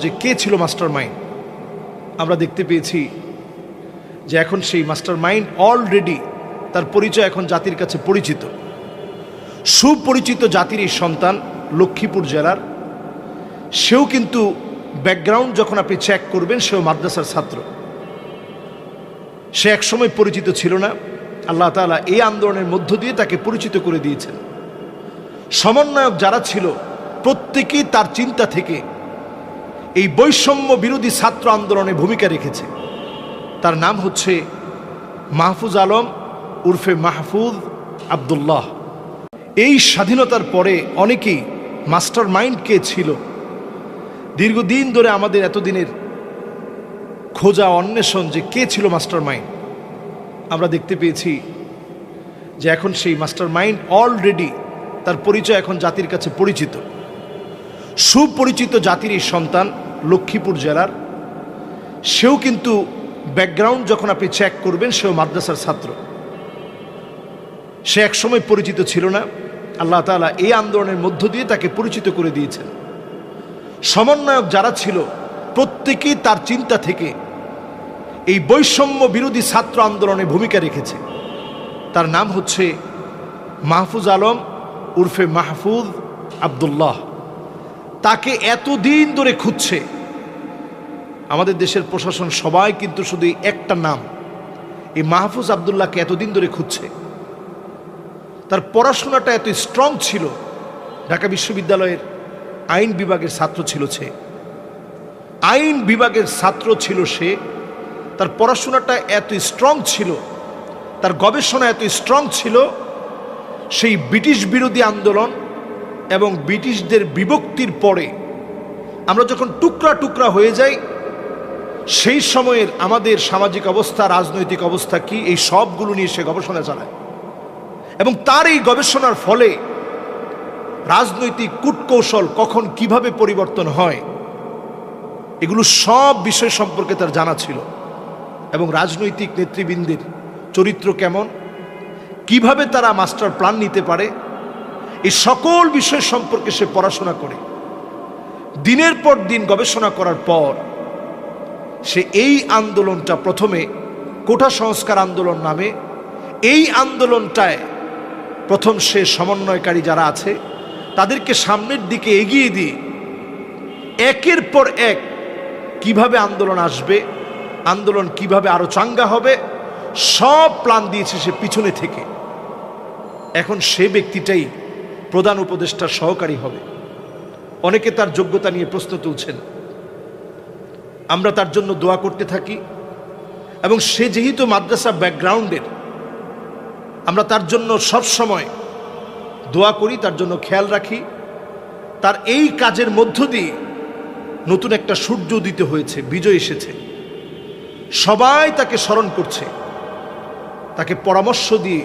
যে কে ছিল master mind, আমরা দেখতে পেয়েছি যে এখন সেই মাস্টার মাইন্ড অলরেডি তার পরিচয় এখন জাতির কাছে পরিচিত, সুপরিচিত জাতির এই সন্তান, লক্ষ্মীপুর জেলার। সেও কিন্তু ব্যাকগ্রাউন্ড যখন আপনি চেক করবেন, সেও মাদ্রাসার ছাত্র। সে একসময় পরিচিত ছিল না, আল্লাহ তাআলা এই আন্দোলনের মধ্য দিয়ে তাকে পরিচিত করে দিয়েছেন। সমন্বয়ক যারা ছিল প্রত্যেকেই তার চিন্তা থেকে এই বৈষম্য বিরোধী ছাত্র আন্দোলনে ভূমিকা রেখেছে। তার নাম হচ্ছে মাহফুজ আলম উর্ফে মাহফুজ আব্দুল্লাহ। এই স্বাধীনতার পরে অনেকেই মাস্টার মাইন্ড কে ছিল, দীর্ঘদিন ধরে আমাদের এতদিনের খোঁজা অন্বেষণ যে কে ছিল মাস্টার মাইন্ড, আমরা দেখতে পেয়েছি যে এখন সেই মাস্টার মাইন্ড অলরেডি তার পরিচয় এখন জাতির কাছে পরিচিত, সুপরিচিত জাতির এই সন্তান, লক্ষ্মীপুর জেলার। সেও কিন্তু ব্যাকগ্রাউন্ড যখন আপনি চেক করবেন, সেও মাদ্রাসার ছাত্র। সে একসময় পরিচিত ছিল না, আল্লাহ তাআলা এই আন্দোলনের মধ্য দিয়ে তাকে পরিচিত করে দিয়েছেন। সমন্বয়ক যারা ছিল প্রত্যেকেই তার চিন্তা থেকে এই বৈষম্য বিরোধী ছাত্র আন্দোলনে ভূমিকা রেখেছে। তার নাম হচ্ছে মাহফুজ আলম উর্ফে মাহফুজ আব্দুল্লাহ। তাকে এতদিন ধরে খুঁজছে আমাদের দেশের প্রশাসন, সবাই কিন্তু শুধু একটা নাম, এই মাহফুজ আব্দুল্লাহকে এতদিন ধরে খুঁজছে। তার পড়াশোনাটা এত স্ট্রং ছিল, ঢাকা বিশ্ববিদ্যালয়ের আইন বিভাগের ছাত্র ছিল সে, আইন বিভাগের ছাত্র ছিল সে। তার পড়াশোনাটা এত স্ট্রং ছিল, তার গবেষণা এত স্ট্রং ছিল, সেই ব্রিটিশ বিরোধী আন্দোলন এবং ব্রিটিশদের বিভক্তির পরে আমরা যখন টুকরা টুকরা হয়ে যাই, সেই সময়ের আমাদের সামাজিক অবস্থা, রাজনৈতিক অবস্থা কি, এই সবগুলো নিয়ে সে গবেষণা চালায়। এবং তার এই গবেষণার ফলে রাজনৈতিক কূটকৌশল কখন কিভাবে পরিবর্তন হয়, এগুলো সব বিষয় সম্পর্কে তার জানা ছিল। এবং রাজনৈতিক নেতৃবৃন্দের চরিত্র কেমন, কিভাবে তারা মাস্টার প্ল্যান নিতে পারে, এই সকল বিষয় সম্পর্কে সে পড়াশোনা করে। দিনের পর দিন গবেষণা করার পর সে এই আন্দোলনটা, প্রথমে কোটা সংস্কার আন্দোলন নামে এই আন্দোলনটায় প্রথম সে সমন্বয়কারী যারা আছে তাদেরকে সামনের দিকে এগিয়ে দিয়ে একের পর এক কিভাবে আন্দোলন আসবে, আন্দোলন কিভাবে আরো চাঙ্গা হবে, সব প্ল্যান দিয়েছে সে পিছনে থেকে। এখন সে ব্যক্তিটাই প্রধান উপদেষ্টার সহকারী হবে। অনেকে তার যোগ্যতা নিয়ে প্রশ্ন তুলছেন, আমরা তার জন্য দোয়া করতে থাকি। এবং সে যেহেতু মাদ্রাসা ব্যাকগ্রাউন্ডের, আমরা তার জন্য সব সময় দোয়া করি, তার জন্য খেয়াল রাখি। তার এই কাজের মধ্য দিয়ে নতুন একটা সূর্য উদিত হয়েছে, বিজয় এসেছে। সবাই তাকে স্মরণ করছে, তাকে পরামর্শ দিয়ে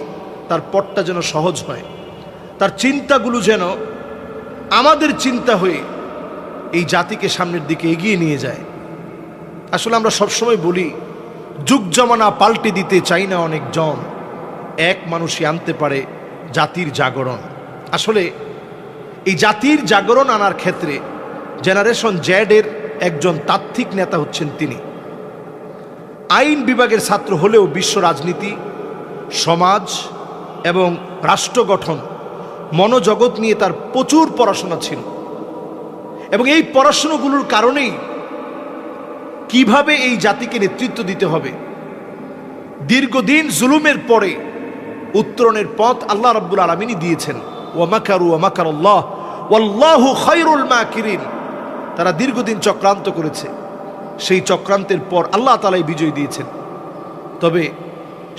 তার পথটা যেন সহজ হয়, তার চিন্তাগুলো যেন আমাদের চিন্তা হয়ে এই জাতিকে সামনের দিকে এগিয়ে নিয়ে যায়। আসলে আমরা সবসময় বলি, যুগ জমানা পাল্টে দিতে চাই না অনেকজন, এক মানুষই আনতে পারে জাতির জাগরণ। আসলে এই জাতির জাগরণ আনার ক্ষেত্রে জেনারেশন জেডের একজন তাত্ত্বিক নেতা হচ্ছেন তিনি। আইন বিভাগের ছাত্র হলেও বিশ্ব রাজনীতি, সমাজ এবং রাষ্ট্র গঠন, মনোজগৎ নিয়ে তার প্রচুর পড়াশোনা ছিল। এবং এই পড়াশোনাগুলোর কারণেই কিভাবে এই জাতিকে নেতৃত্ব দিতে হবে, দীর্ঘদিন জুলুমের পরে উত্তরণের পথ আল্লাহ রাব্বুল আলামিনই দিয়েছেন। ওয়া মাকারু ওয়া মাকারাল্লাহ ওয়াল্লাহু খায়রুল মাকিরিন। তারা দীর্ঘদিন চক্রান্ত করেছে, সেই চক্রান্তের পর আল্লাহ তাআলাই বিজয় দিয়েছেন। তবে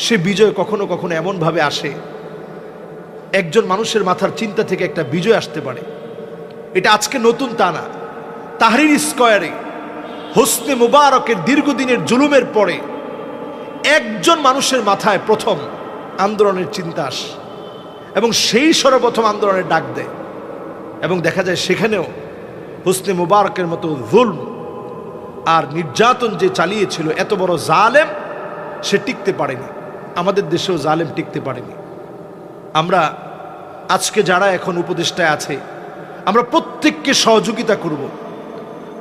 সে বিজয় কখনো কখনো এমনভাবে আসে, একজন মানুষের মাথার চিন্তা থেকে একটা বিজয় আসতে পারে। এটা আজকে নতুন তা না। তাহরির স্কয়ারে হোসনে মুবারকের দীর্ঘদিনের জুলুমের পরে একজন মানুষের মাথায় প্রথম আন্দোলনের চিন্তা আসে এবং সেই সর্বপ্রথম আন্দোলনের ডাক দেয়। এবং দেখা যায় সেখানেও হোসনে মুবারকের মতো জুলম আর নির্যাতন যে চালিয়েছিল, এত বড় জালেম, সে টিকতে পারেনি। আমাদের দেশেও জালেম টিকতে পারেনি। আমরা আজকে যারা এখন উপদেষ্টায় আছে, আমরা প্রত্যেককে সহযোগিতা করব।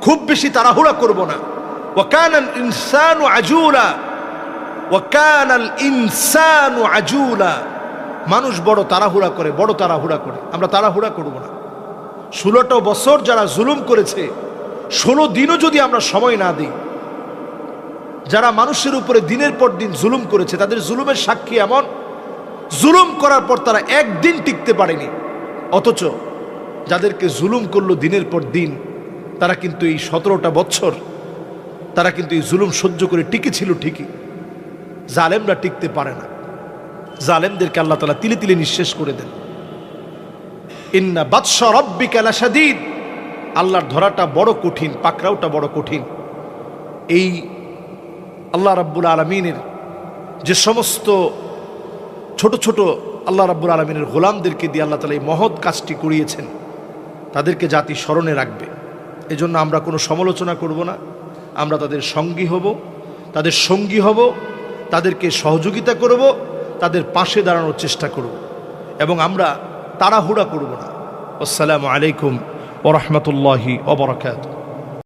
খুব বেশি তাড়াহুড়া করব না। ওয়াকানাল ইনসানু আজুলা, ওয়াকানাল ইনসানু আজুলা। মানুষ বড় তাড়াহুড়া করে, বড় তাড়াহুড়া করে। আমরা তাড়াহুড়া করব না। 16টা বছর যারা জুলুম করেছে, 16 দিনও যদি আমরা সময় না দিই, যারা মানুষের উপরে দিনের পর দিন জুলুম করেছে, তাদের জুলুমের সাক্ষী এমন, জুলুম করার পর তারা একদিন টিকতে পারেনি। অথচ যাদেরকে জুলুম করলো দিনের পর দিন, তারা কিন্তু এই 17টা বছর তারা কিন্তু এই জুলুম সহ্য করে টিকেছিল ঠিকই। জালেমরা টিকতে পারে না। জালেমদেরকে আল্লাহ তাআলা তিলে তিলে নিঃশেষ করে দেন। ইন্না বাতশা রাব্বিকা লাশাদীদ। আল্লাহর ধরাটা বড় কঠিন, পাকড়াওটা বড় কঠিন। এই আল্লাহ রাব্বুল আলামিনের যে সমস্ত ছোট ছোট আল্লাহ রাব্বুল আলামিনের গোলামদেরকে দিয়ে আল্লাহ তাআলা এই মহৎ কাজটি করিয়েছেন, তাদেরকে জাতি স্মরণে রাখবে। এজন্য আমরা কোনো সমালোচনা করব না। আমরা তাদের সঙ্গী হব, তাদের সঙ্গী হব, তাদেরকে সহযোগিতা করব, তাদের পাশে দাঁড়ানোর চেষ্টা করব, এবং আমরা তাড়াহুড়া করব না। আসসালামু আলাইকুম ওয়া রাহমাতুল্লাহি ওয়া বারাকাতুহু।